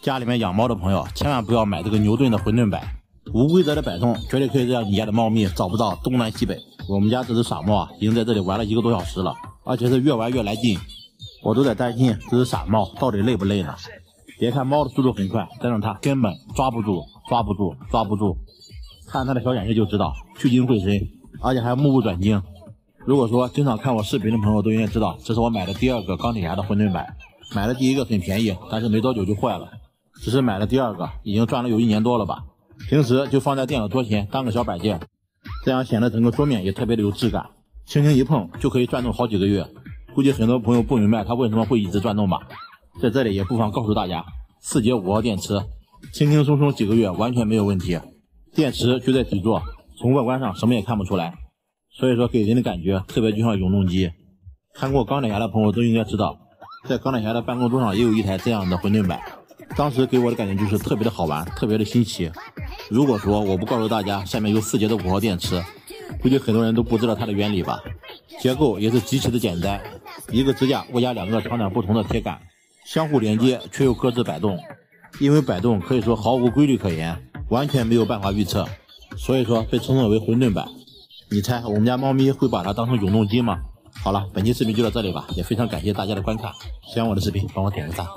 家里面养猫的朋友千万不要买这个牛顿的混沌摆，无规则的摆动绝对可以让你家的猫咪找不到东南西北。我们家这只傻猫啊，已经在这里玩了1个多小时了，而且是越玩越来劲，我都在担心这只傻猫到底累不累呢。别看猫的速度很快，但是它根本抓不住。看它的小眼睛就知道聚精会神，而且还目不转睛。如果说经常看我视频的朋友都应该知道，这是我买的第2个钢铁侠的混沌摆。买了第1个很便宜，但是没多久就坏了，只是买了第2个，已经转了有1年多了吧。平时就放在电脑桌前当个小摆件，这样显得整个桌面也特别的有质感，轻轻一碰就可以转动好几个月。估计很多朋友不明白它为什么会一直转动吧，在这里也不妨告诉大家，4节5号电池，轻轻松松几个月完全没有问题。电池就在底座，从外观上什么也看不出来，所以说给人的感觉特别就像永动机。看过钢铁侠的朋友都应该知道，在钢铁侠的办公桌上也有一台这样的混沌摆，当时给我的感觉就是特别的好玩，特别的新奇。如果说我不告诉大家下面有4节的5号电池，估计很多人都不知道它的原理吧。结构也是极其的简单，一个支架外加2个长短不同的铁杆，相互连接却又各自摆动。因为摆动可以说毫无规律可言，完全没有办法预测，所以说被称作为混沌摆。你猜我们家猫咪会把它当成永动机吗？好了，本期视频就到这里吧，也非常感谢大家的观看。喜欢我的视频帮我点个赞。